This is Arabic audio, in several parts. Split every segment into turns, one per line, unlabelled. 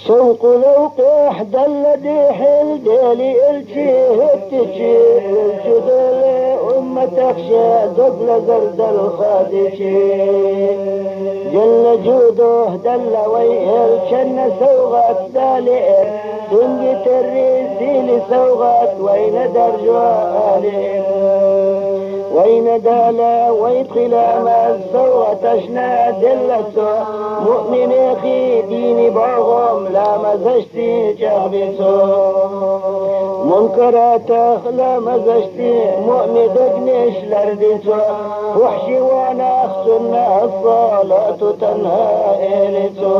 سوق لوقح دلدي حل ديلي الجيه التجي الجدل أمة تخشى دبل زرد الخادشي جل جوده دل ويهل شن سوغت دالئر دنجت الرسيل سوغت وين درجوا آلئر وين دالا ويدخل ما سوى تشنا دلته مؤمن اخي ديني باغم لا مزجتي جغبته منكرات لا مزجتي مؤمن دقنش لردته وحشي وانا اختنا الصلاة تنهى إلته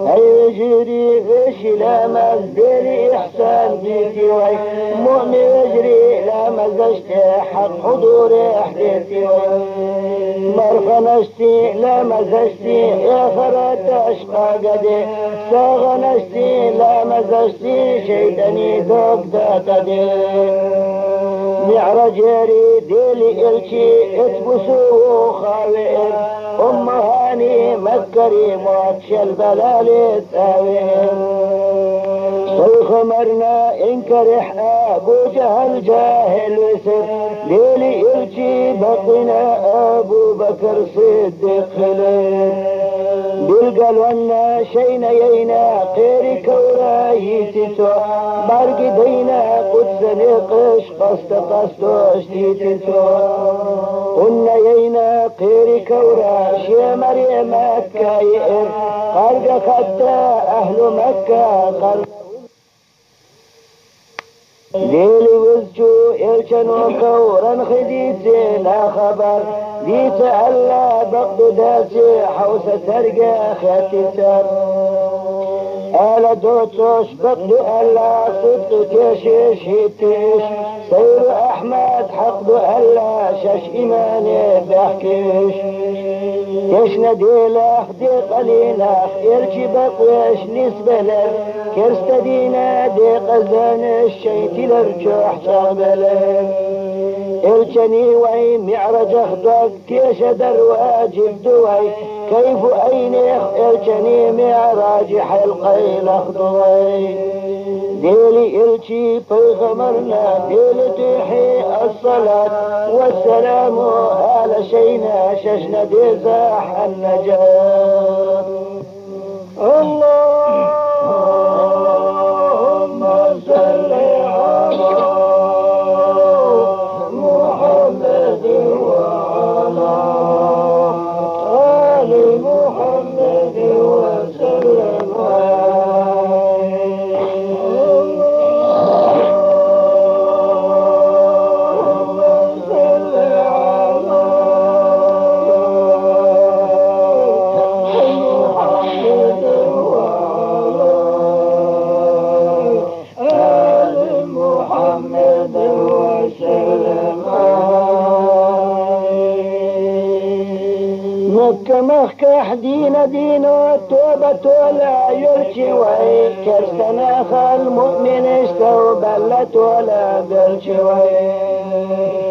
هاي جري فيش لا مزدري احسان ديتي وي مؤمن يجري لا مزجتي حق حضور احديتي مرخنشتي لا مزجتي يا فرات اشقى قدي ساغنشتي لا مزجتي شيطاني دوك داتدي معرج يري ديلي الشي اتبسو خاوئر هاني مكري موتش البلال تاوئر والخمرنا انكرح ابو جهل جاهل وسر ليلي الجي بقنا ابو بكر صديق خليل بالقلونا شينا يينا قيري كورا يتسو برق دينا قدس نقش قصدوش تيتسو قلنا يينا قيري كورا شي مريم مكة يئر قرق خطا اهل مكة قرق ليلي وزجو يلشنو كورا خديت لا خبر ديت ألا بقد داسي حوسة ترقى خاتي سر ألا دوتوش بقد ألا صدق تشيش هيتيش سير أحمد حقد ألا شاش إيماني بحكيش يشنا ديلاخ دي قليلاخ يرجي بقويش نسبة لك كرستدينا دي قزان الشيتي لرجوح شغبلك الجني وي معرج اخدق كيش در واجب دوي كيف اينيخ الجني معراج حلقي الاخضوي ديلي الجي بيغمرنا ديلي تحي الصلاة والسلام على شينا ششنا ديزاح النجاة اللهم صل على محمد وعلى آل محمد وسلم مكة مخكح دينو التوبة ولا يرشي وي كرسنا المؤمن استوبلت ولا بلشي وي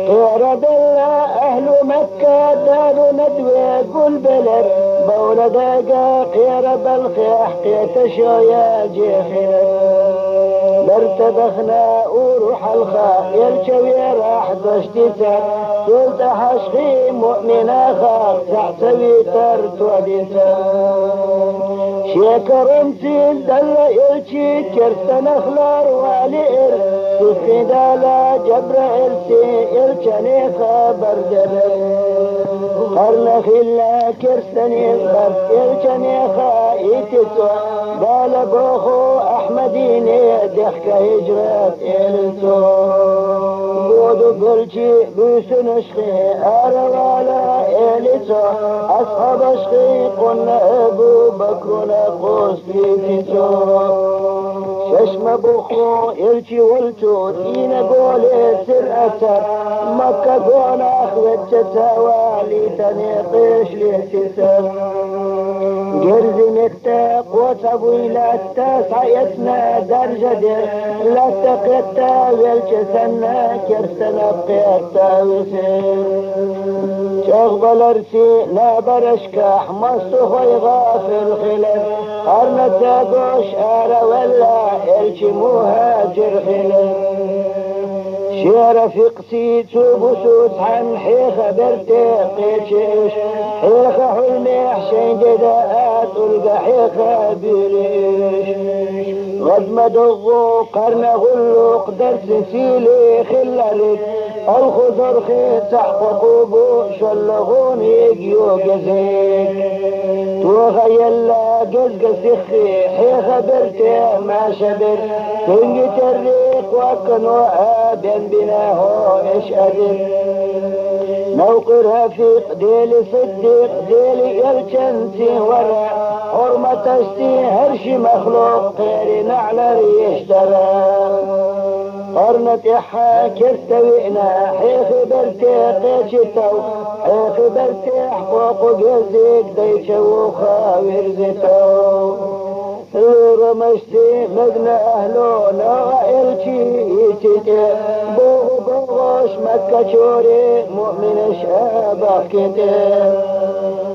قرب الله أهل مكة دار ندوي قل بلد بولد قرب الخيح قيت شويا جيخير لارتبخنا وروح الخاء يلشوي راح دشتتا قلت حشخي مؤمنا خاق تعتوي ترت وديتا شكرمتين دل يلشي كرسن اخلار والئر تفيدالا جبر ارسي يلشني خبر دبر قرن خلا كرسني خبر يلشني خايتسو قال بوخو احمديني دخك هجرات التو بودو بلشي بوسن اشخي اروالا التو اصحاب اشخي قلنا ابو بكر قوس بيتسو ششم بخو إلشي ولتو دين قولي سر أثر مكة قونا أخوة توالي تنيقش لتسر قرز متاق وتبوي لا تسعيتنا درجة لا تقيتا والجسنا كرسنا بقيتا وسير شغبل ارسي نابرشكح مصطفى غافل خلاف أرنا تاقوش آر ولا الشي مهاجر خلاف شير فقسي تبسوس عن حيخ برتقيتش حيخ حلمي حشين جداءات القى حيخ بريش غد مدغو قرن غلق درس سيلي خلالك الخضر خيط تحقق بوش اللغون يجيو جزيك توغيلا قزق سخي حيخ برتي ما شبر تنجي تريق وكنو آبين بناهو إيش أدر موقر رفيق ديلي صديق ديلي يرشنتي ورا حرمة اشتي هرشي مخلوق غيري نعلى ريش ترى قرنة إحا كرتوينا حيخ برتي قيشتو حيخ برتي حقوق جزيك ديشو خاوير زيتو رمشتي مدن أهلونا إلشي يتيتي بوغوش مكة شوري مؤمن شابك كتير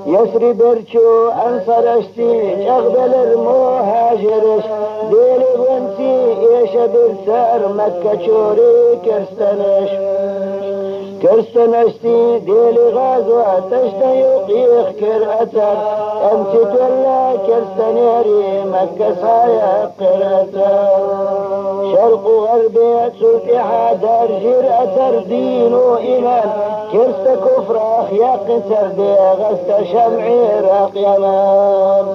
يسري برشو أنصرشتي أغبل المهاجرش ديلي بنتي إيش برسار مكة شوري كرستنشتي ديلي غازوة تشتيق يخكر أثر أمتي تولى كرستنيري مكة سايق أثر شرق وغربي سلطحة درجير أثر دين وإيمان كرست كفر أخياق تردي غست شمعي راق يمان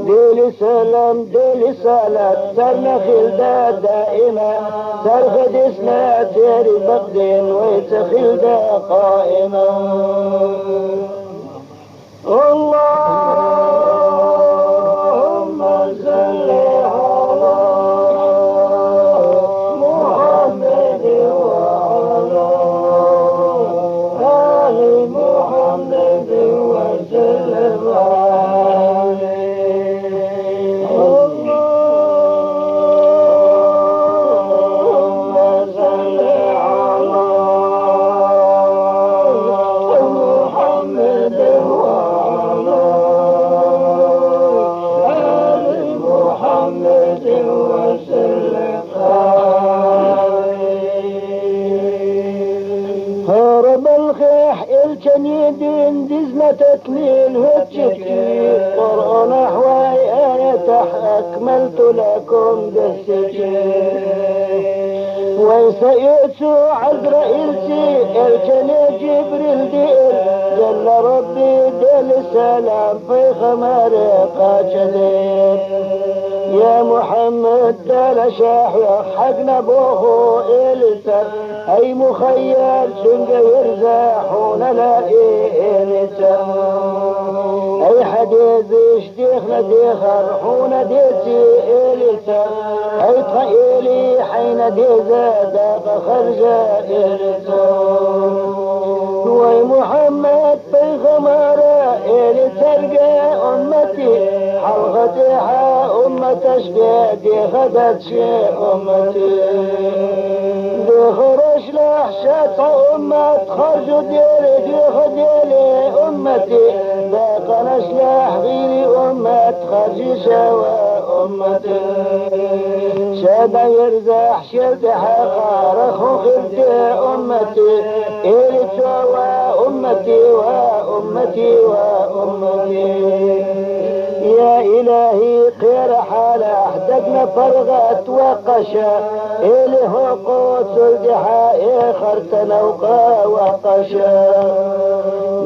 ديلي سلام ديلي صلاة سرنا خلدة دائمة سرخد اسمع تيري بقدين ويتخل دا قائمة اللهم صل على محمد وعلى آل محمد وسلم الجنيدين دزنا تكميل هجتي قرآن حواي آية أكملت لكم بالسجين ويسيئتو عزرائيل سي الجني جبريل دير جل ربي دل سلام في خمارقة جديد يا محمد دل شاحوخ حقنا بوهو إلتر أي مخيل سنجا يرزاحون لا إلتر أي حديث اشتيخنا ديخر حون ديتي إلتر أي طائلي حين ديزا داق خرجا إلتر وي محمد في خمارة إلتر أمتي حلقتها أمة شبيه دي غدت شيء أمتي دي خرج لحشات أمة خرج ديري دي خديلي أمتي باقنا شلاح غيري أمة خرج شوى أمتي شابا يرزاح شرد حقارخ وخرد أمتي إلي شوى أمتي وأمتي وأمتي يا إلهي قير حال أحدقنا فرغت وقشا إله قوت الدحاء خرتنا وقشا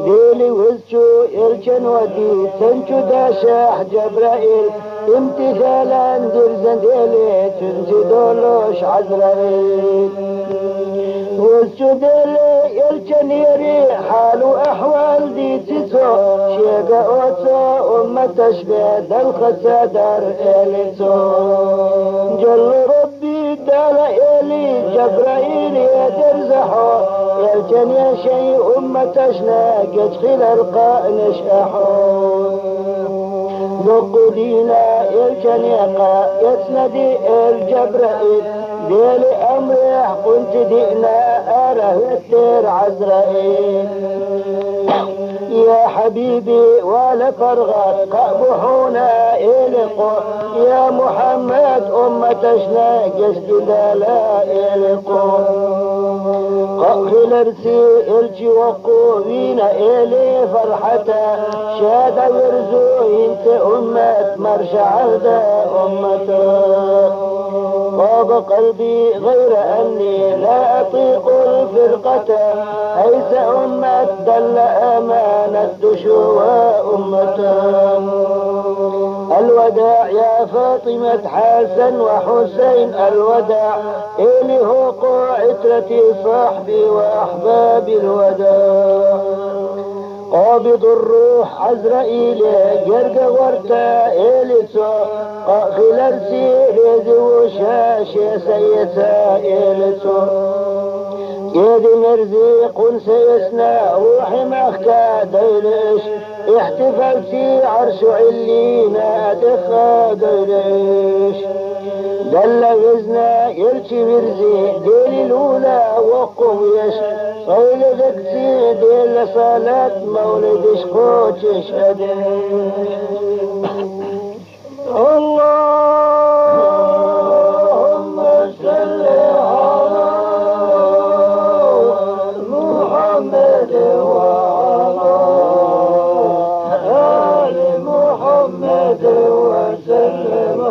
ديلي وزشو إرشن ودي سنشو داشاح جبرائيل امتثالا درزن ديلي تنزي دولوش عزرائيل وزشو ديلي الجنيري حال أحوال دي تسو شيقا أوتو تشبيد الخسادر إليسو جل ربي دال إلي جبرائيل يدرزحو يلجن يا شيء تشنا قد خلال نشأحو نقودينا الجنيقة يسندي الجبرائيل ديل أمرح كنت دينا أره التير عزرائيل يا حبيبي ولا فرغت قبحونا إلقوا يا محمد أمتشنا قصد لا إلقوا قبل ارسي الجي وقوينا إلي فرحتا شاد يرزو انت أمة مرشع دا أمتا طاب قلبي غير أني لا أطيق الفرقة هيس أمة دل أمانة دشوى أمتا الوداع يا فاطمة حسن وحسين الوداع إلي هو عترتي صاحبي وأحبابي الوداع قابض الروح عزرائيل جرق ورتا إليسو قاخل السيريز وشاش سيسا إليسو يد مرزيق سيسنا روحي مخكا ديلش احتفل في عرش علينا دخا ديلش دل وزنا يرشي مرزي ديل الأولى وقويش صيل ذكسي ديل صلاة مولدش خوتش أديش اللهم صل على محمد وعلى آل محمد وسلم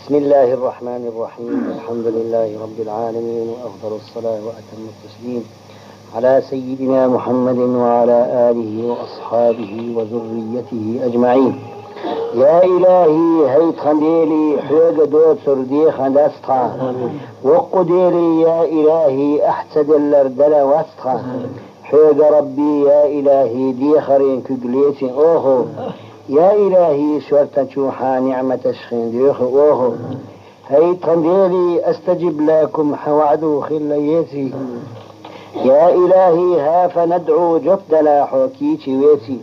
بسم الله الرحمن الرحيم الحمد لله رب العالمين وأفضل الصلاة وأتم التسليم على سيدنا محمد وعلى آله وأصحابه وذريته أجمعين. يا إلهي هيت خنديلي حيق دوت سردي خندستها وقديلي يا إلهي أحسد الأردل واستها حيق ربي يا إلهي ديخرين كقليتي أوهو يا إلهي شورتا شوحا نعمة شخين ديوخ أوهو هيت خنديلي أستجب لكم حوعدو خليتي يا إلهي ها فندعو جبد لا حوكيتي ويتي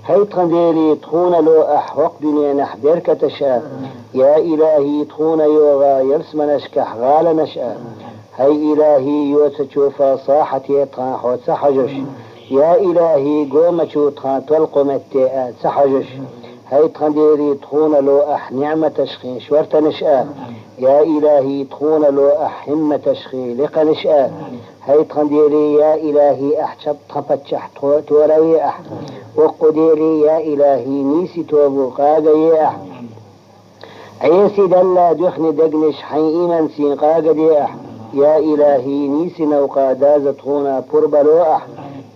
هيت خنديلي تخون لو أحوق دنيا نحبرك تشاء يا إلهي تخون يوغا يرسم نشكح غال نشأ هي إلهي يوتشوفا صاحة يطغى حوت سحجش يا إلهي قوم شوتخان تلقم التاء سحجش هاي تخنديري تخون لو أح نعمة تشخي شورت نشأ يا إلهي تخون لو أح همة تشخي لق نشأ هاي تخنديري يا إلهي أحشب تفتشح توروي أح وقديري يا إلهي نيسي توبو قاقا يا أح عيسي دلا دخن دقنش حي إيمان سين قاقا دي أح يا إلهي نيسي نوقا دازت خونا بربلو أح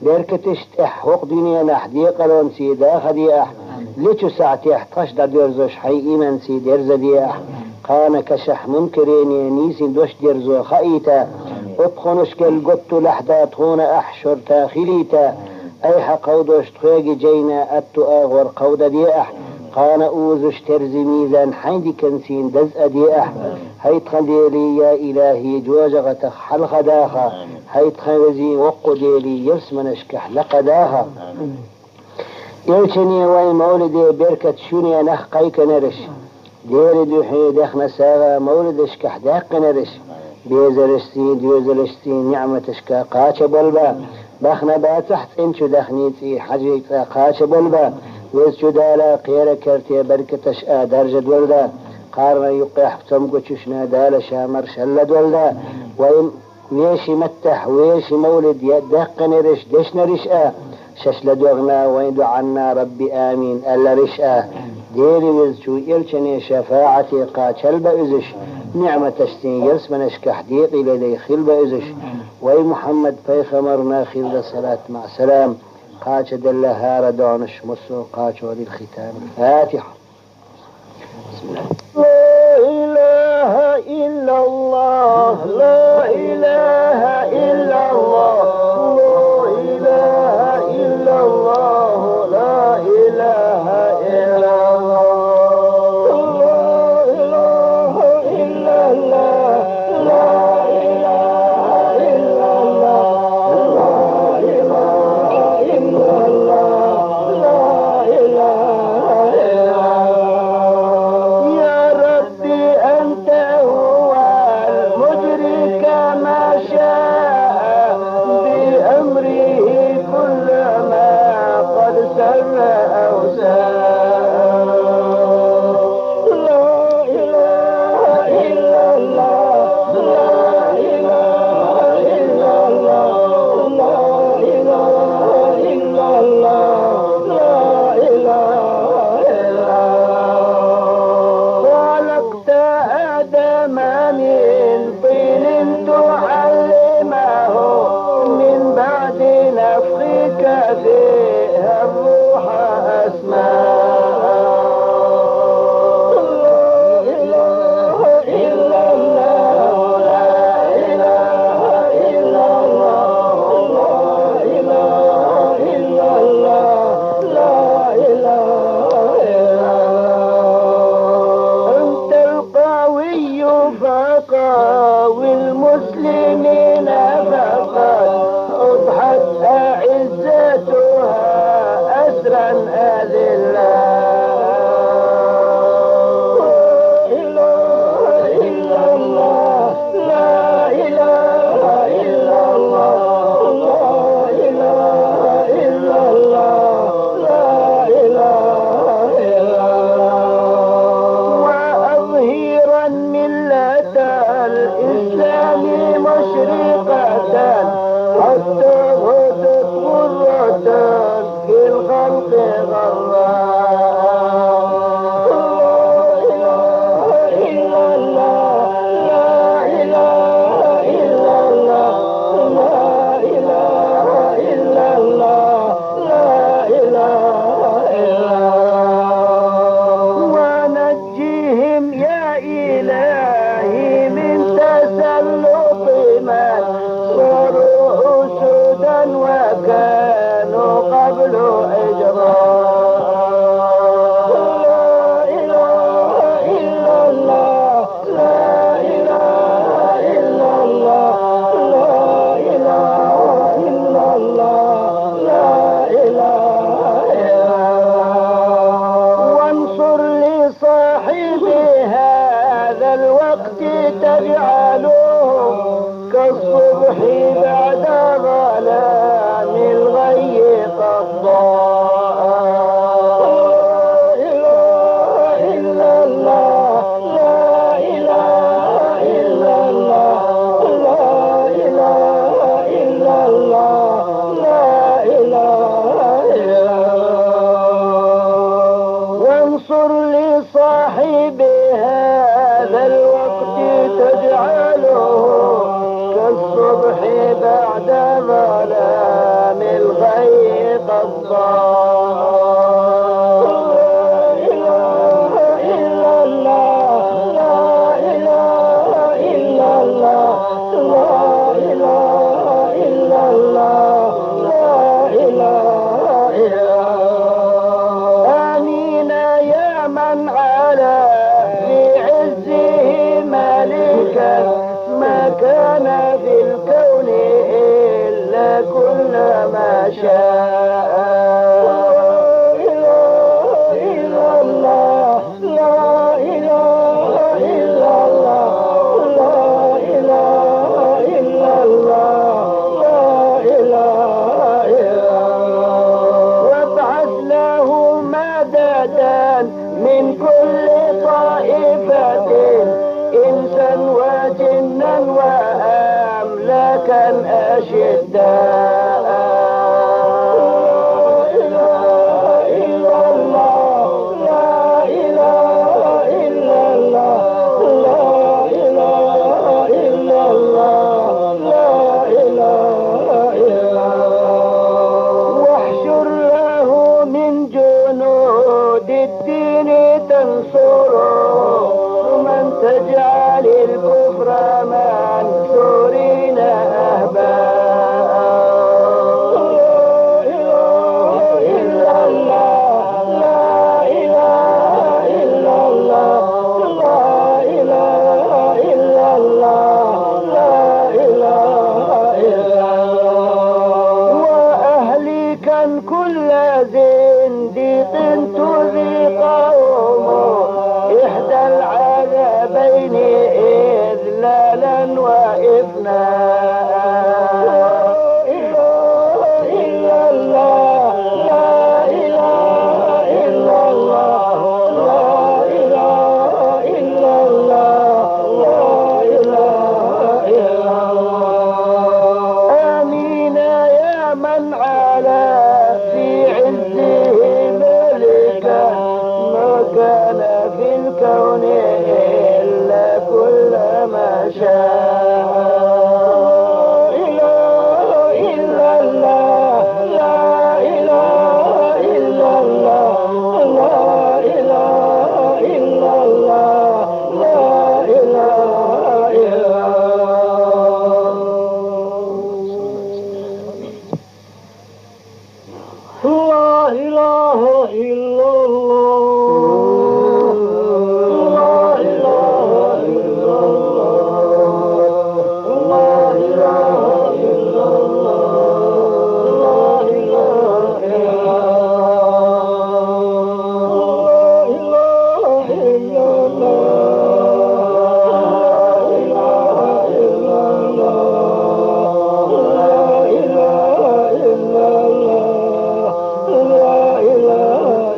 بركتشت أح وق دنيا نحديق لون سي داخ دي أح ليتو ساعتي احتاش دا درزوش حي إيمان سي درز دي أح قانا كشح منكرين نيسي دوش درزو خايتا اتخنش كالقطو لحدا تخونا أح شرطا خليتا أيها قودوش تخيقي جينا أتو آغور قودة دي أح قانا أوزش ترزي ميزان حيدي كنسين دزء دي أح هيت خنديلي يا إلهي جوجغة حلق داخا هيت خنزي وقديلي يرسم نشكح لقداها يلشني وين مولدي بركة شوني نخ قيك نرش دير دوحي دخنا ساغا مولدش كحداق نرش بيزرشتي ديوزرشتي نعمتشكا قاتش بلبا بخنا باتحت انشو دخنيتي حجيتا قاش بلبا ويسجو دالا قيرا كرتي بركتش درجة ولدا قارنا يقيح بتمقششنا دالا شامر شلد ولدا ويشي متح ويشي مولد يدقن رش دشنا رشأ ششل دوغنا وين دعنا ربي آمين ألا رشأ ديري وزشو إلشني شفاعتي قاتل بأزش نعمة تشتين يرس من اشكح ديقي لدي خل بأزش وي محمد فيخمرنا خل صلاة مع سلام قاتش دلها ردونش مسو قاتش ولي الختام الفاتحة. بسم الله. لا إله إلا الله لا إله إلا الله لا إله إلا الله لا إله إلا الله لا إله إلا الله لا إله إلا الله لا إله إلا الله لا إله إلا الله يا ربي أنت هو المجري كما شاء بأمره كل ما قد سر أو ساء لا إله إلا الله لا إله إلا الله لا إله إلا الله لا إله إلا الله خلقت آدم من طين تعلمه من بعد نفخك فيها الروح أسماء لا إله إلا الله لا إله إلا الله لا إله إلا الله لا إله إلا الله أنت القوي فقاوي المسلمين فقد أضحت أعزتها أسرا أذلا لا إله إلا الله لا إله إلا الله لا إله إلا الله لا إله إلا الله وأظهرا ملة الإسلام مشرقة حتى غدت قرة في الخلق غراء لا إله إلا الله لا إله إلا الله لا إله إلا الله لا إله إلا الله ونجيهم يا إلهي من تسلط من صاروا أسودا وكانوا قبل إجراء لا إله إلا الله لا إله إلا الله لا إله إلا الله لا إله إلا الله وانصر لصاحب هذا الوقت تجعله كالصبح بعد ظلام الغي قد ضاء لا إله إلا الله لا إله إلا الله لا إله إلا الله لا إله إلا الله وانصر لصاحب هذا الوقت تجعله كالصبح بعد ظلام الغي قد ضاء لا إله إلا الله لا إله إلا الله لا إله إلا الله لا إله إلا الله آمين يا من على في عزه مالكا ما كان في الكون إلا كل ما شاء لا إله إلا الله لا إله إلا الله لا إله إلا الله لا إله تجعل الكفر منصورين أهباء. إلا الله لا إله إلا الله لا إله إلا الله لا إله إلا الله. وأهلكا كل زنديق تذيقهم إحدى العذابين إذلالا وإفناء. إلا الله لا إله إلا الله لا إله إلا الله لا إله إلا الله. آمين يا من على في عزه ملكا ما كان في الكون إلا كل ما شاء. إله إلا الله لا إله إلا الله لا إله إلا الله لا إله إلا الله. لا إله إلا الله لا إله إلا الله لا إله إلا الله لا إله إلا الله لا إله إلا الله لا إله إلا الله لا إله إلا الله لا إله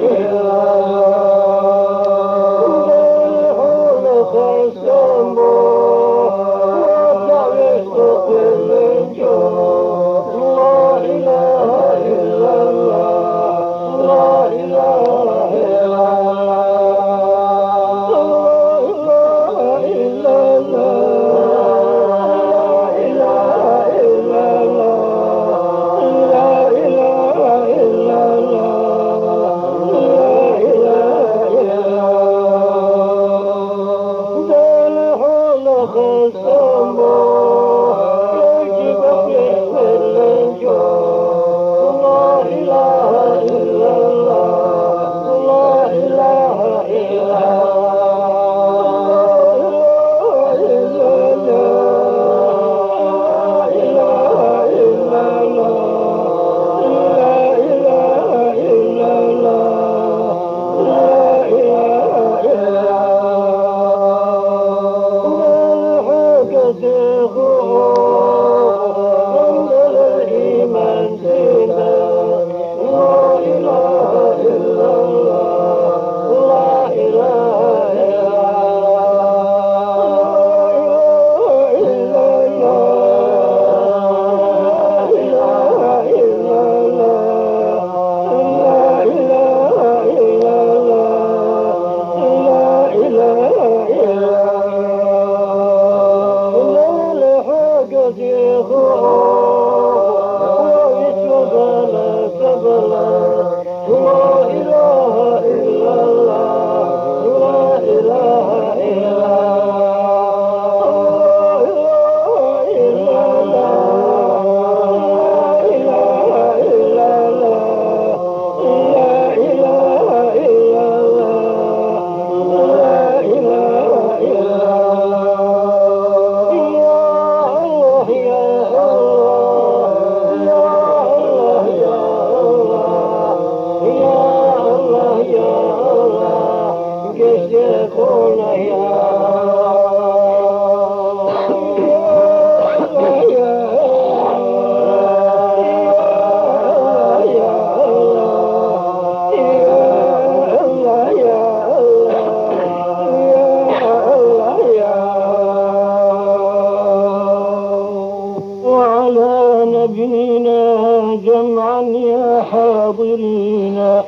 علينا جمعا يا حاضرين،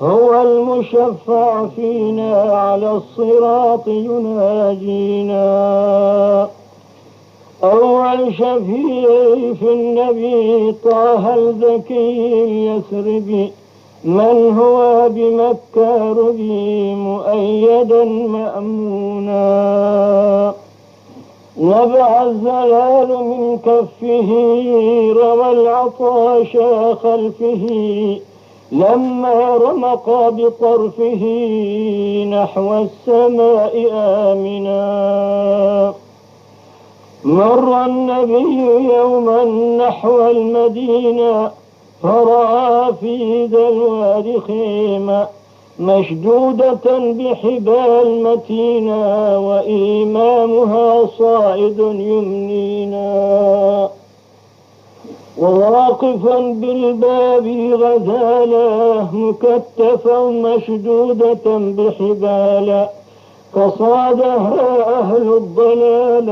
هو المشفع فينا على الصراط يناجينا. أول شفيع في النبي طه الذكي اليثربي، من هو بمكة ربي مؤيدا مأمونا. نبع الزلال من كفه، روى العطاش خلفه، لما رمق بطرفه نحو السماء آمنا. مر النبي يوما نحو المدينة، فرأى في ذا الوادي خيمة مشدودة بحبال متينة، وإمامها صائد يمنينا. وواقفا بالباب غزالة مكتفا مشدودة بحبال، فصادها أهل الضلال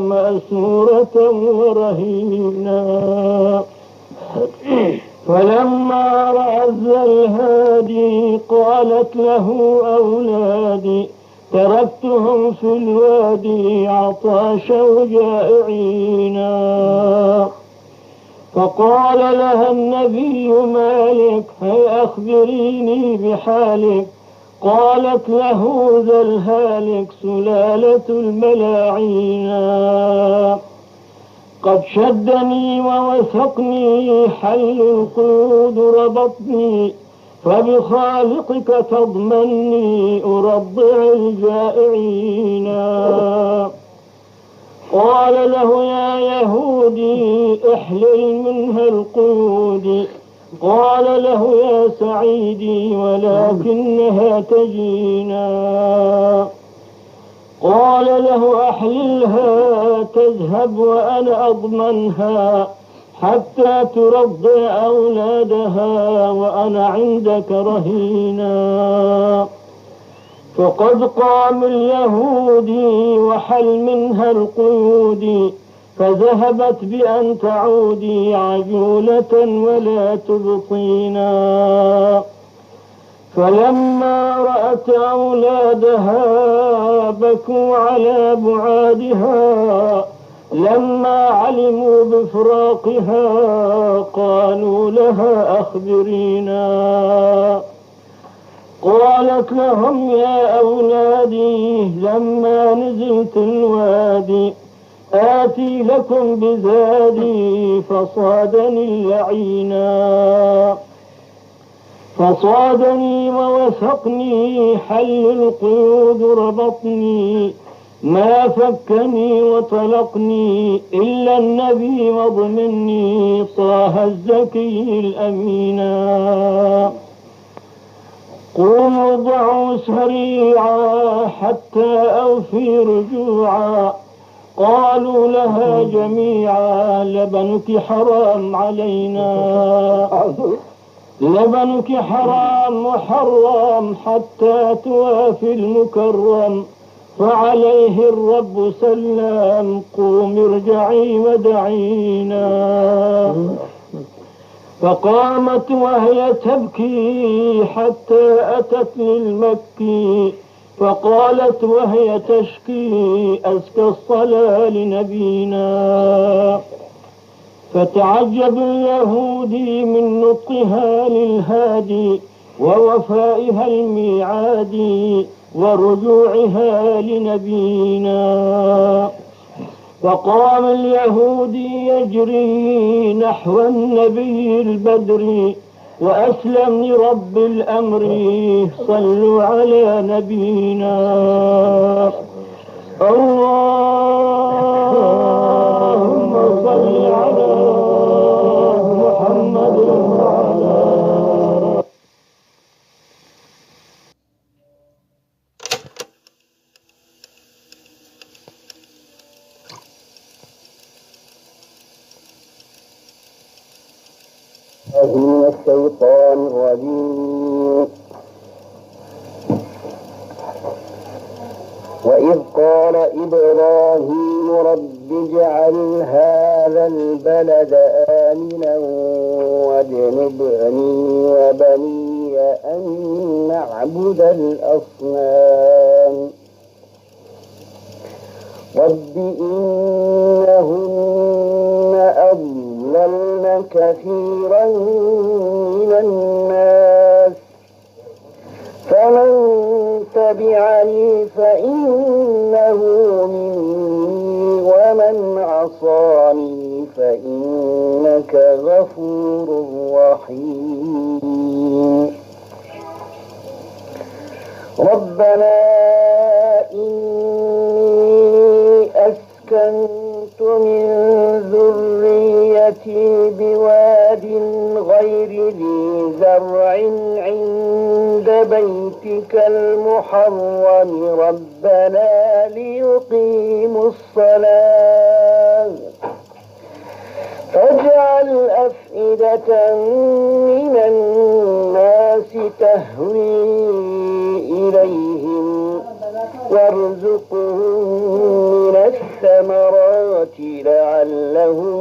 مأسورة ورهينا. فلما رأى الهادي قالت له أولادي، تركتهم في الوادي عطاشا وجائعينا. فقال لها النبي مالك، هيا أخبريني بحالك. قالت له ذا الهالك سلالة الملاعين، قد شدني ووثقني حل القيود ربطني، فبخالقك تضمني أرضع الجائعين. قال له يا يهودي احلل منها القيود. قال له يا سعيدي ولكنها تجينا. قال له أحللها تذهب وأنا أضمنها، حتى ترضع أولادها وأنا عندك رهينا. فقد قام اليهودي وحل منها القيود، فذهبت بأن تعودي عجولة ولا تبطينا. فلما رأت أولادها بكوا على بعادها، لما علموا بفراقها قالوا لها أخبرينا. قالت لهم يا أولادي لما نزلت الوادي آتي لكم بزادي، فصادني اللعينا. فصادني ووثقني حل القيود ربطني، ما فكني وطلقني إلا النبي مضمني طه الزكي الأمينا. قوموا ضعوا سريعا حتى أوفي رجوعا. قالوا لها جميعا لبنك حرام علينا، لبنك حرام محرم حتى توافي المكرم، فعليه الرب سلام قوم ارجعي ودعينا. فقامت وهي تبكي حتى أتت للمكي، فقالت وهي تشكي أزكى الصلاة لنبينا. فتعجب اليهودي من نطقها للهادي ووفائها الميعاد ورجوعها لنبينا. فقام اليهودي يجري نحو النبي البدر، وأسلم لرب الأمر صلوا على نبينا. اللهم صل على محمد وعلى
من الشيطان الرجيم. وإذ قال إبراهيم رب اجعل هذا البلد آمنا واجنبني وبني أن نعبد الأصنام رب إنهن أضللن كثيرا من الناس فمن تبعني فإنه مني ومن عصاني فإنك غفور رحيم ربنا إني أسكنت من ذريتي بواد غير ذي زرع عند بيتك المحرم ربنا ليقيموا الصلاة فاجعل أفئدة من الناس تهوي إليهم وارزقهم من الثمرات لعلهم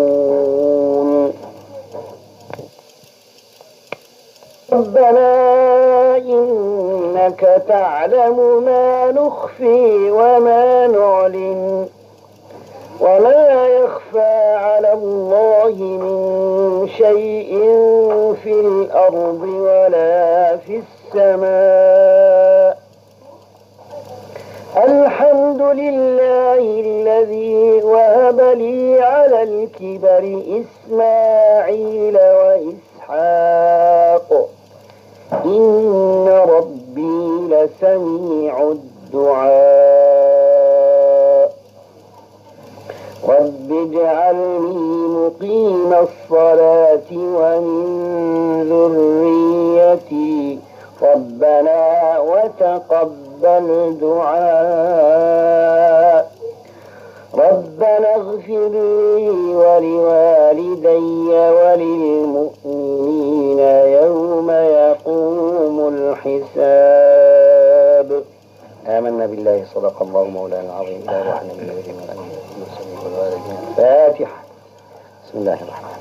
يشكرون ربنا إنك تعلم ما نخفي وما نعلن ولا يخفى على الله من شيء في الأرض ولا في السماء الحمد لله الذي وهب لي على الكبر إسماعيل وإسحاق إن ربي لسميع الدعاء رب اجعلني مقيم الصلاة ومن ذريتي ربنا وتقبل دعاء ربنا اغفر لي ولوالدي وللمؤمنين يوم يقوم الحساب آمنا بالله صدق الله مولانا العظيم لا إله إلا الله الفاتحة بسم الله الرحمن الرحيم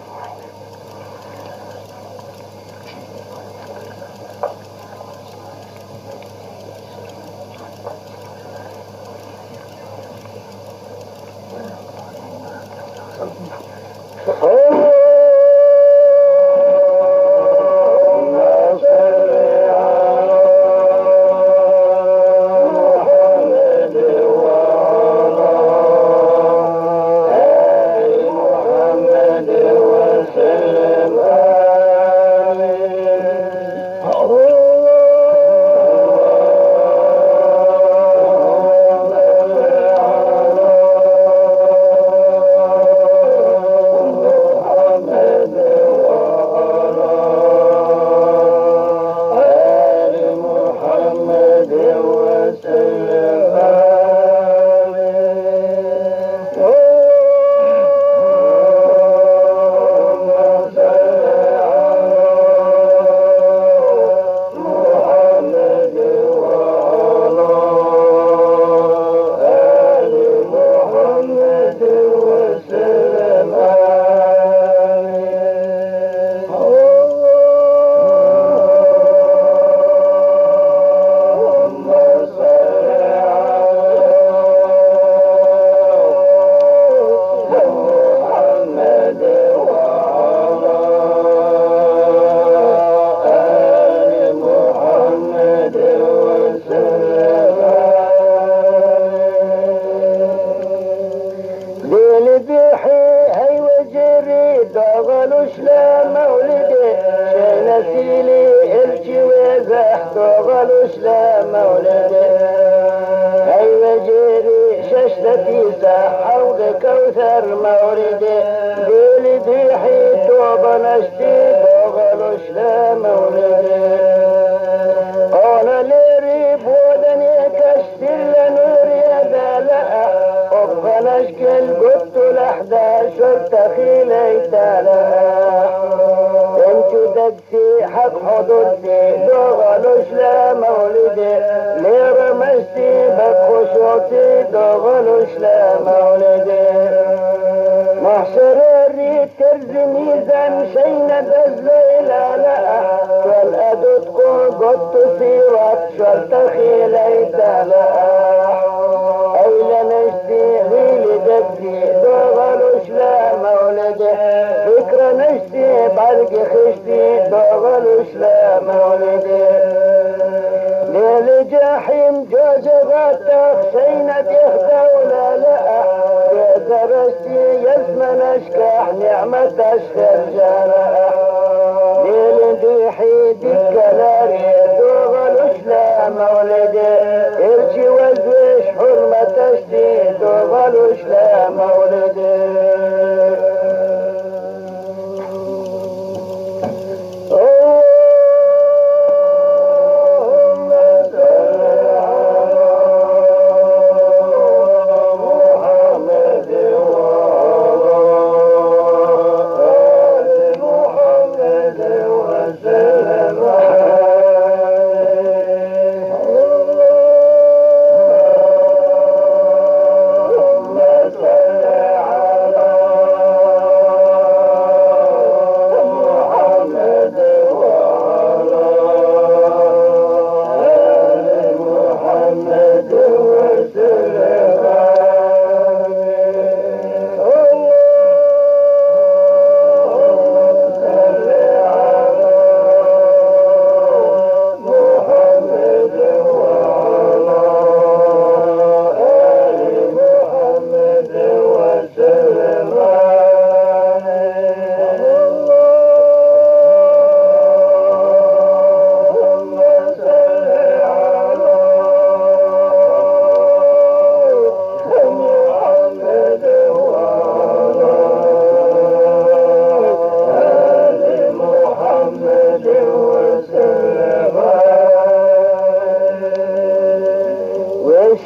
محشر الريت كرز ميزان شينا بزليلة لا شوال أدوت قد تصيرت شوال تخيليت لا أيلا نشتي غيلي جدي دوغلوش لا مولده فكرة نشتي برق خشتي دوغلوش لا مولده ليل جحيم جوج غطخ شينا تخدى ولا لا درستي يسمى نشكح نعمة أشخر جرح ليل ديحيد الكلاري دوغلوش لا مولده ارجي وزوش حرمة اشتي دوغلوش لا مولده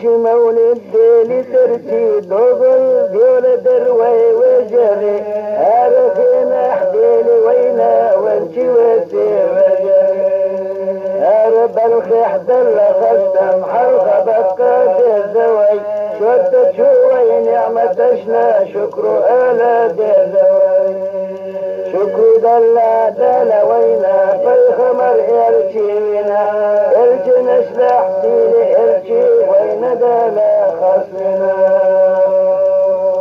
مولد ديلي ترتي دوغل ديول دروي وجري عارفين احديلي وينا وانتي وسي وجري عارب الخيح دل خستم حلقة بقات الزوي شدت شوي نعمة اشنا شكر آلا دي زوي شكر دلا دلا وينا في خمر ارشينا ارشي نشلح سيلي ارشي وينا دلا خصنا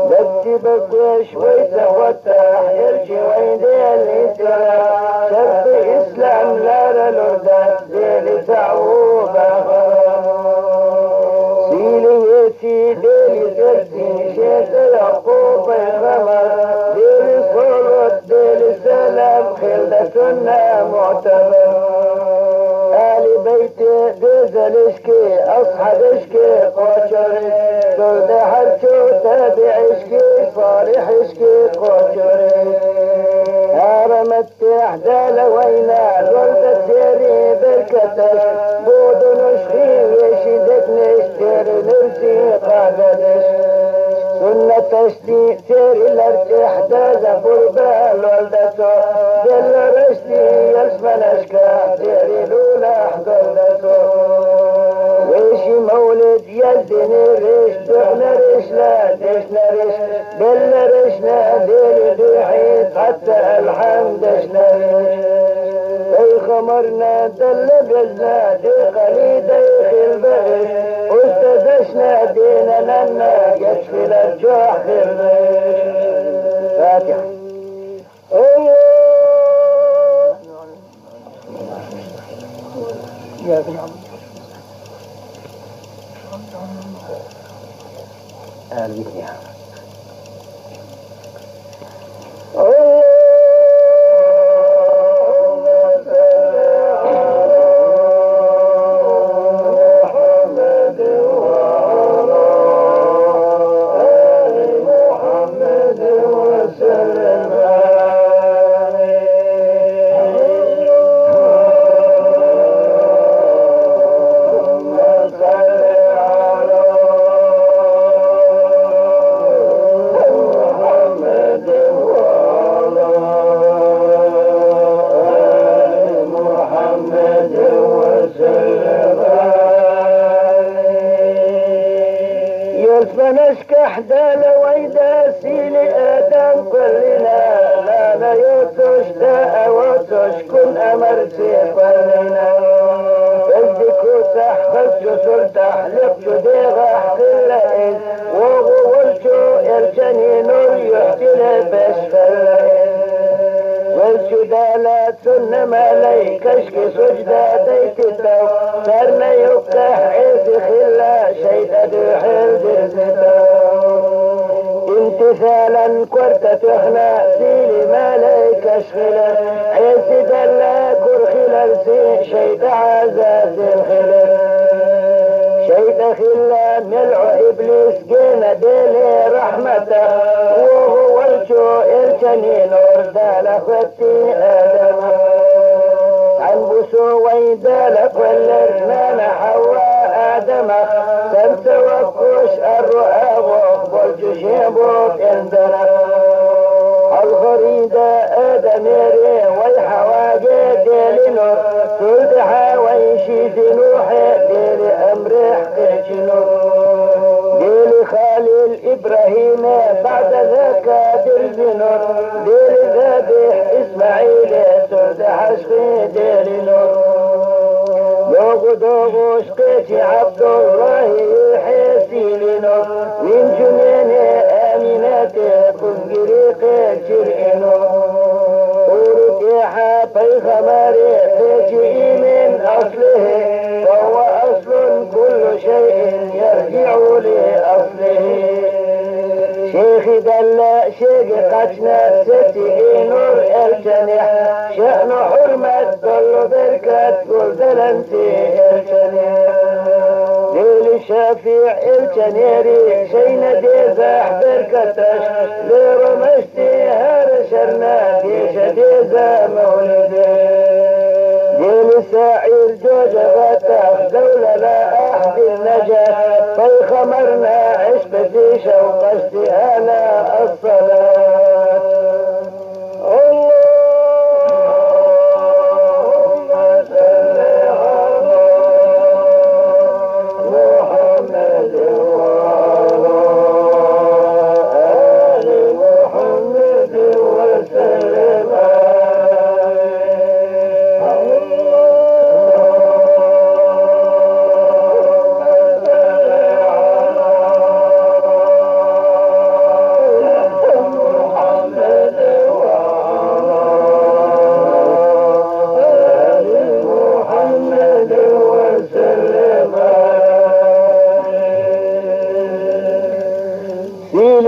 دبتي بكوش ويتفتح ارشي وين ديلي سرا شرط اسلام لارا لردات ديلي تعوبة سيلي ويتي ديلي سرتي شيت العقوبة غمر ديلي صلت ديلي سلام خلدتنا معتبر آل بيتي ديزل اشكي اصحاب اشكي قوشري سود حرشو تابع اشكي صالح اشكي قوشري هرمت احدى لوينا الولد سيري بركتش بود نشخي ويشدك نشتري نرسي قادش سنة تشتي سيري الارتاح دازا فربا الولدتو دل رشتي يسمن اشكا سيري لولا حدلتو ويشي مولد يزدني ريش دعنا ريش لا دشنا ريش دل ريشنا ديلي دوحيد حتى الحمد اشنا ريش اي خمرنا دل بزنا دي قليدة يخل بغش استدشنا دينا لنا يشفي للجوع خربش فاتحة يا ابن عبد آمين فنشكح دال ويدا سيلي لن كلنا لا يوتش دا وتش كن أمرتي كلنا فلدكو تحفظ سلطح لقشو ديغا حقلين وغولشو يرجني نور يحتل بشفلين والشو دالات سن مالي كشك سجدة ديتتو سرنا يفتح عيسي خلا شيدة دوحل درزتو امتثالا كورتا تحنا سيلي مالي كشخلا عيسي دلا كرخلا سي شيدة عزاز الخلا شيدة خلا ملعو إبليس جينا ديلي رحمته وهو والشو إلشني نور دال أخوتي آدم عن بسو ويدالك والرنان حواء آدم سمت وكوش الرؤى وقبل جشيبوك اندنا الخريدة آدميري ويحواجي ديلي نور تلدحا ويشيد نوحي ديلي أمريح قيشنور ديلي خالي إبراهيم بعد ذاك ديلي نور ديلي ذابح إسماعيل تلدح عشقي ديلي نور دوغو شقيتي عبد الله يحسي نور من جنين آميناتي كن قريقي شرئنو ورقيحة بيغماري تجي من أصله وهو أصل كل شيء يرجع لأصله شيخي دلا شيخي قتنا ستي نور الجنيح شأن حرمة ضل بركة قل دلنتي الجنيح ليل الشافع الجنيري شين ديزاح بركتش لرمشتي هرشرنا ديش ديزا مولدي ديل ساعير جوجبتك دولة لا أحد النجاة فالخمرنا عشبتي شوقشتي أنا الصلاة اللهم صل على محمد وعلى آل محمد وسلم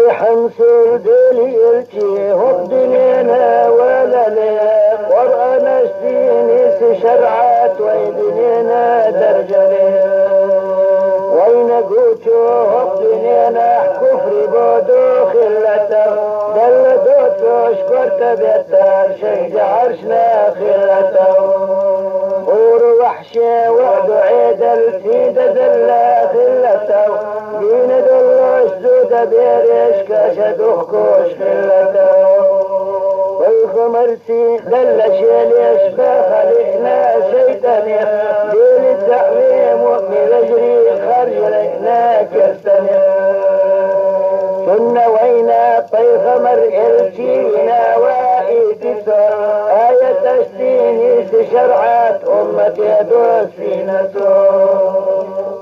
حنصر دلي الكي هبدنينا ولا ليه قرآن اشتيني شرعات ويدنينا درجة وين قوتو هبدنينا كفر بودو خلته دل دوتو شكرت بيتا شيج عرشنا خلته اور وحشي وعد عيد الفيد دلا خلته دين دلوش زود بيرش كاشدوه كوش خلته والخمرتي دل شيليش بخلقنا شيطاني دين التعميم ومن اجري خرج لنا كرتني سنة وينا بيخمر الجينا وإيتسا آية تشتيني شرعات أمتي دوسينا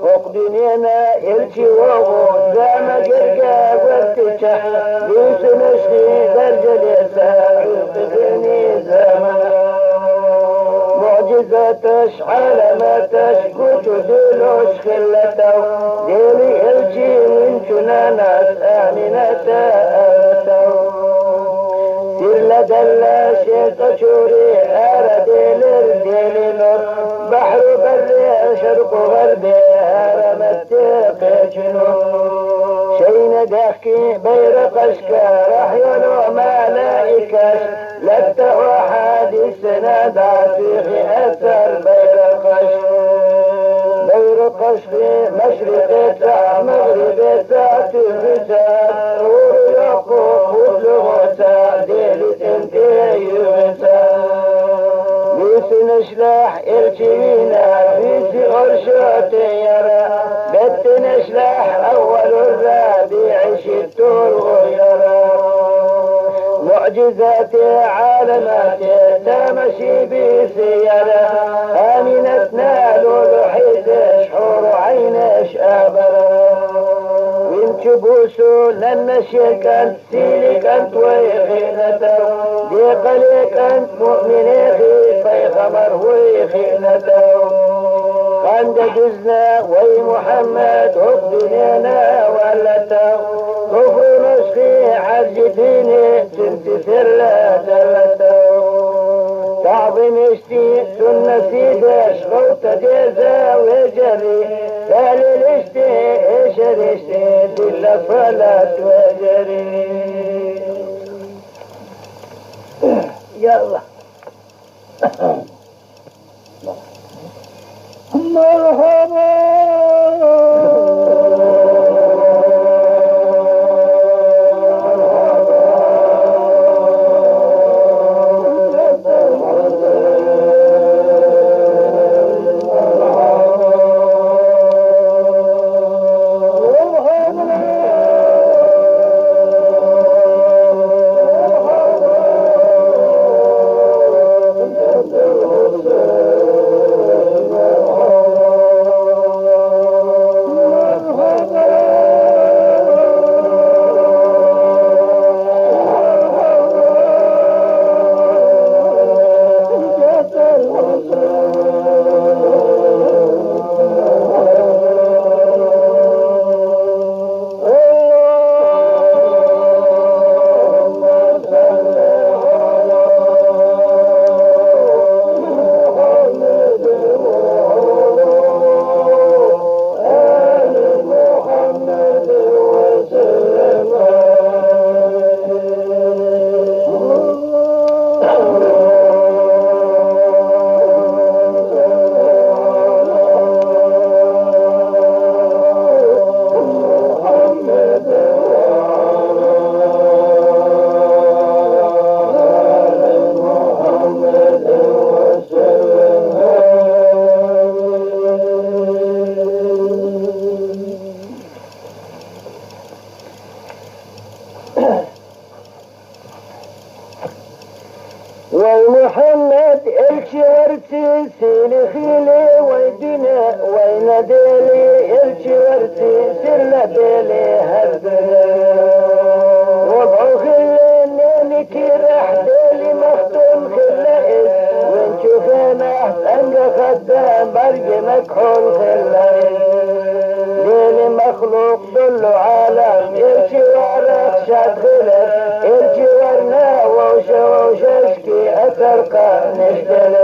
وقدنينا الجي وغو زام جرقا وارتشح ليس نشري درجة ليسا عقدني زامنا معجزاتش علاماتش كنت دلوش خلته ديلي الجي من جناناس آمنتا آمتو سير لدلا شيطة شوري ديلر ديلي نور بحر بري شرق غربي هرمت قيشنور شين داخكي بيرقشكا راح يلو ملائكش لبتع حادثنا دعتي أثر بيرقش في مشرق ساعة مغرب ساعة تفسا ويقوم وطلغ ساعة ديلي تنتهي يغسا ليس نشلح الجمينا في غرشات يرى بت نشلح أول الرابع شتور غيرا معجزات علامات تمشي بسيارة آمنتنا لوحيد شحور عينش أبرا ويمشبوسو لنشيك أنت سيلك أنت ويخينته لقليك أنت مؤمن خي طي خمر ويخينته عند جزنا وي محمد هبنينا ولته كفر نسخي عجديني تنتثر لا تلته تعظم اشتي سنة سيدش غوت جيزة وجري قال الاشتي اشر اشتي دل صلاة وجري يلا ومحمد الشورتي سيلي خيلي ويدنا وين ديلي الشورتي سيلا ديلي هزنا وضعو خلاني كرح ديلي مختوم خلائس ونشوف انا انجا خدام برج مكحول خلائس ديلي مخلوق دلو عالم يرشي وعرق شاد خلق يرشي ورنا وششكي أترقى نشتغل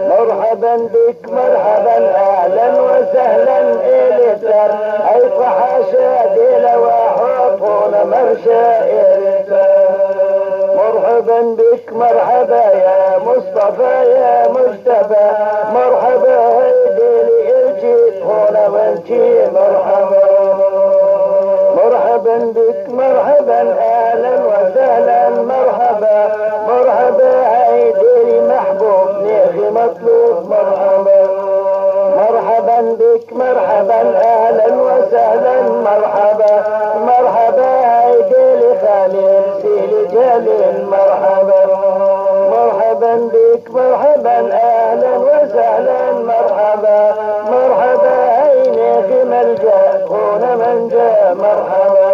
مرحبا بك مرحبا أهلا وسهلا إلتر أي فحاشا ديلا وحطون مرشا إلتر مرحبا بك مرحبا يا مصطفى يا مجتبى مرحبا ديلي إلجي هنا وانتي مرحبا مرحبا بك مرحبا اهلا وسهلا مرحبا مرحبا عيدي محبوب نيخي مطلوب مرحبا مرحبا بك مرحبا اهلا وسهلا مرحبا مرحبا عيدي خالد سيلي جليل مرحبا مرحبا بك مرحبا اهلا وسهلا مرحبا مرحبا عينيخي ملجا هنا منجا مرحبا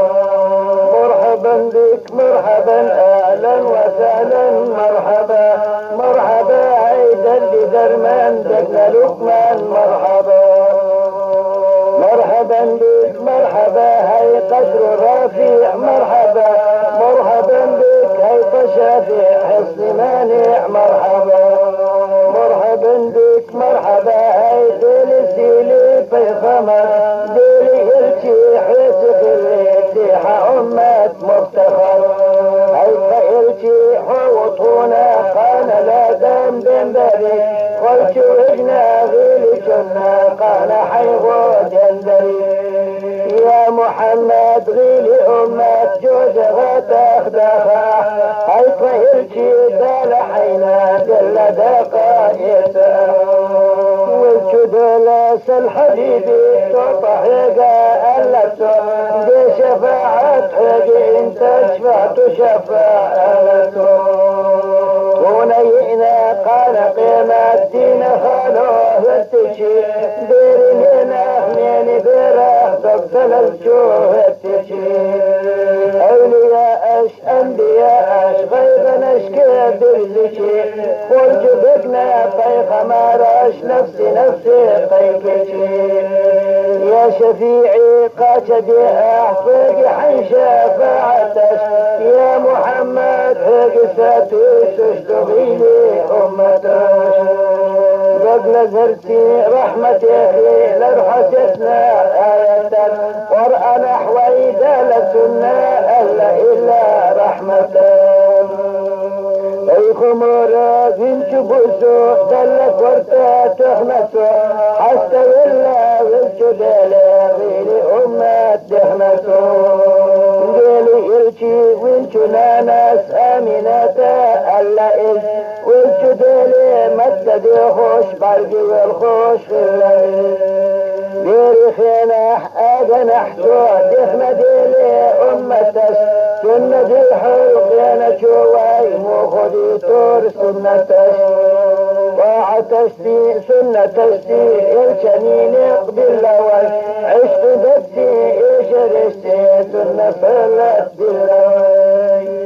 مرحبا بك مرحبا اهلا وسهلا مرحبا مرحبا عيدا لدرمان دقنا لقمان مرحبا مرحبا بك مرحبا هاي قدر رافع مرحبا مرحبا بك هاي شافع حصن مانع مرحبا مرحبا بك مرحبا هاي ديلي سيلي في خمر ديلي يرشي حيث خليتي أمة مفتخر هاي فإلشي حوطونا قال لا دم دنبري قلتو إجنا غيلي كنا قال حيغو جندري يا محمد غيلي أمة جوزها تاخدها هاي فإلشي دال حينا دل دقائتا جدلاس الحبيبي تطحيقا ألتو دي شفاعة حقي انت شفعت شفاعته ونيئنا قال قيمة الدين خلوه التشي ديرنا مني بره تقتل الجوه التشي أولياء أش أنبياء أش غيبا أشكي بالزكي قل جبقنا طيخ مارش نفسي طيكشي يا شفيعي قاتدي أحفظ عن شفاعتك يا محمد حق ساتوس اشتغي لي أمتك قبل زرتي رحمتي لرحتنا آيتك قرآن أحوي دالتنا إلا رحمتك أي خمورة بنت بوسو دلك ورتا تخمسو حتى إلا والجدالة غير أمة تخمسو ديلي إلشي وانتو ناناس آميناتا ألا إل والجدالة مدد خوش بالقي والخوش في الليل ديري خيناح آدنحتو دخمدي لي أمتس سنة الحلق يا شواي مخدي طور سنتش وعتشتي سنتشتي الجنين يقبل لوي عشت بدي إشرشتي سنة فلت باللوي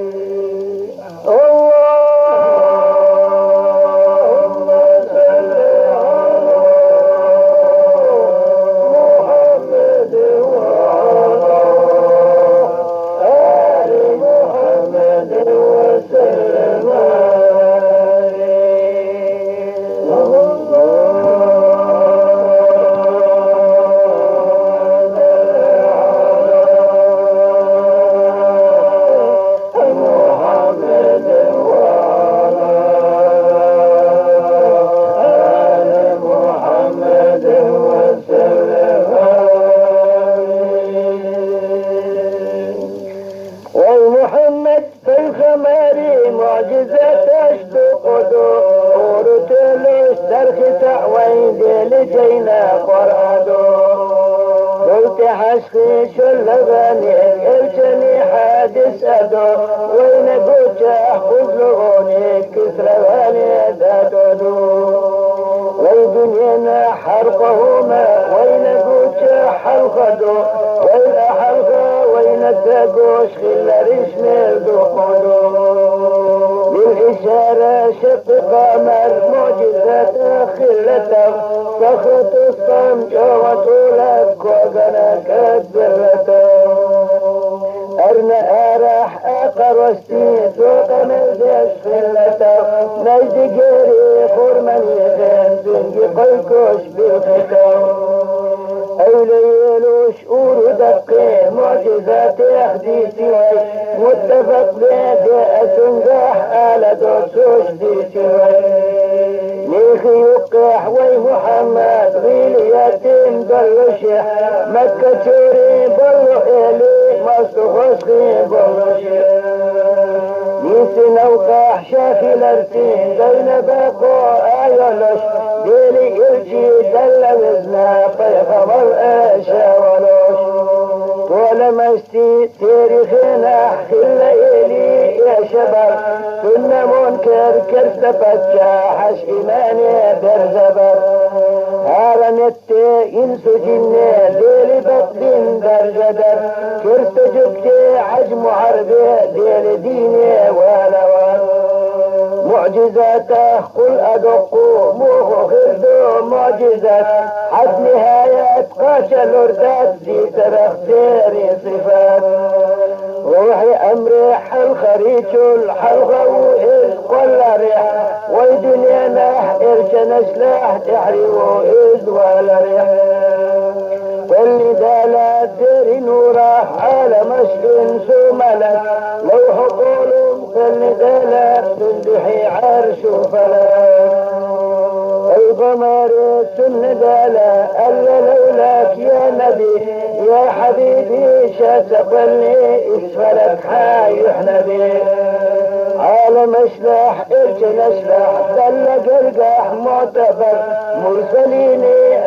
عالم اشلح ارجن اشلح دل قرقح معتبر مرسلين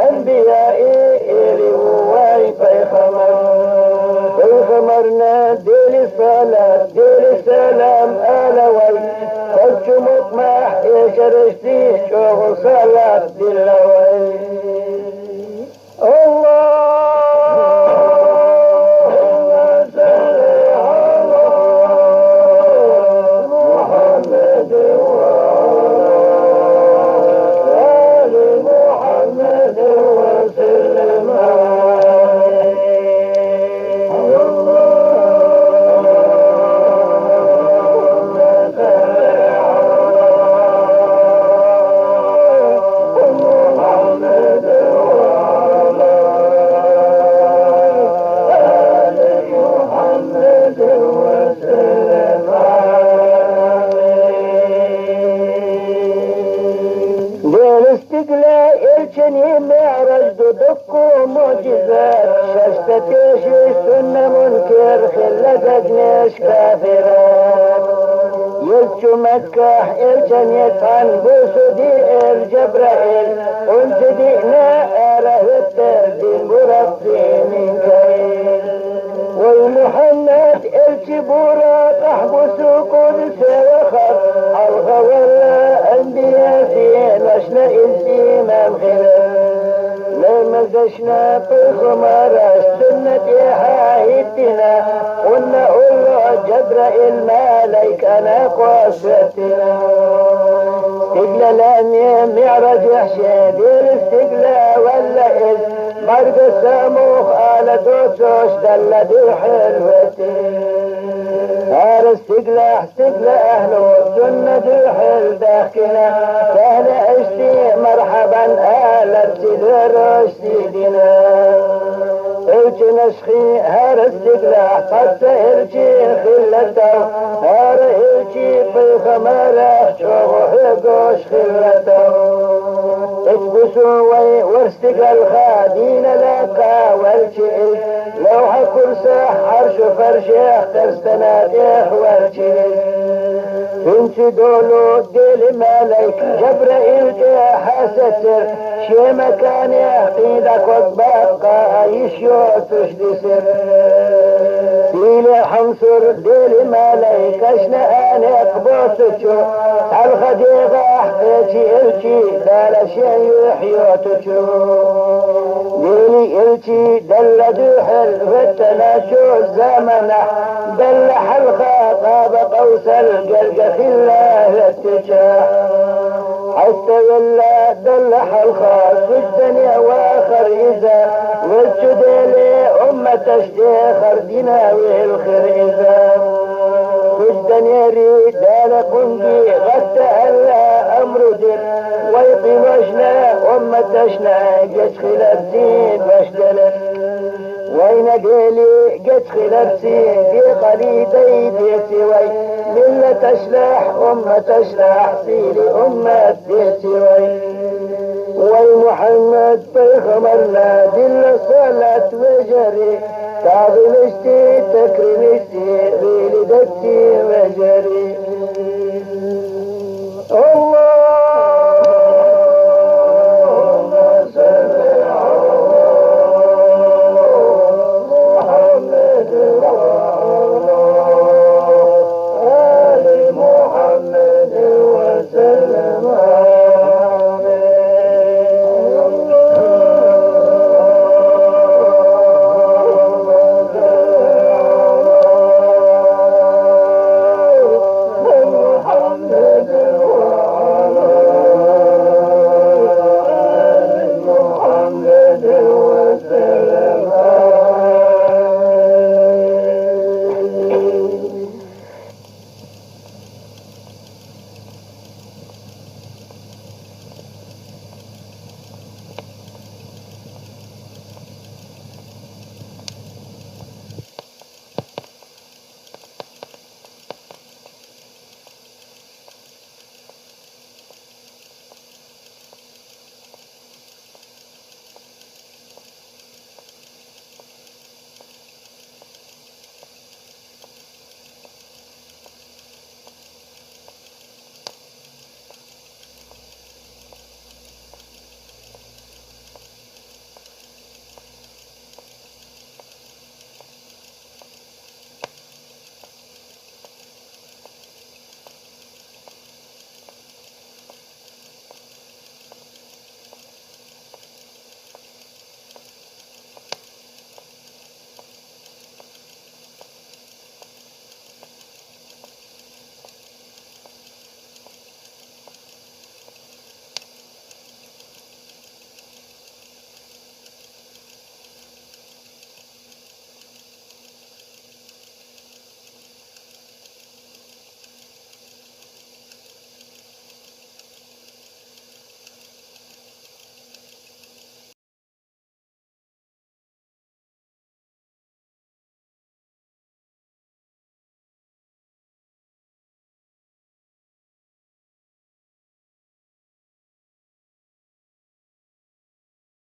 انبيائي الي واي بيخمرنا ديلي صلاة ديلي سلام آلوي خلش مطمح يشرشتي شوغ صلاة دلوي الجني معرج دقو معجزات ششتتيش السنة منكر خلة جنيش كافرات يلجو مكة الجني عن بوسدي الجبرائيل انتدئنا آره التردين بربي من كيل والمحمد الجبورة تحبس قدس وخر الغوالة انبياء في نشنا الزيمام خلال لما زشنا بالخمار السنة حايدنا قلنا قلنا جبرائيل مالك انا قصتنا استقلال معرج يحشي دير استقلال ولا إذ مرق الساموخ آلة دوتوش دل دي حلوتي هار استقلال أهله سنة دي حل داخلنا سهل اشتي مرحبا آلة تدرش سيدنا الجي نسخي هار استقلال قد سهلجي خلته هار الجي بالخمارة شوح قوش خلته اكبسوا واستقل خادين لقا والجئل لوح كرسح حرش فرشيخ ترستناتيخ والجئل تنسي دولو ديل مالك جبرائيل حاستر شي مكان يحقيدك وقباقا يشيو تشدي سر سيلي حمصر ديل مالك اشنا انك بوسجو الخديغة احتاجي الجي دال شي يحيو تشو ديلي الجي دل دوحل فتناشو الزمنة دل حلقة طاب قوس القلق في الله التجاه حتى ولا دل حلقة في الدنيا واخر إذا والجديل تشتيخر ديناوي الخير إذا الدنيا ريد دال قندي غد ألا أمر دل ويقي وجنا تشنا جت خلاف زين بشدلت وين قيلي جت خلاف زين دي قليدي دي سوي ملة تشلح تشلح سيلي دي سوي ومحمد بيخمرنا دل صلاة وجري تعظيم اشتي تكريم اشتي غيلي دكتي وجري محمد وسلم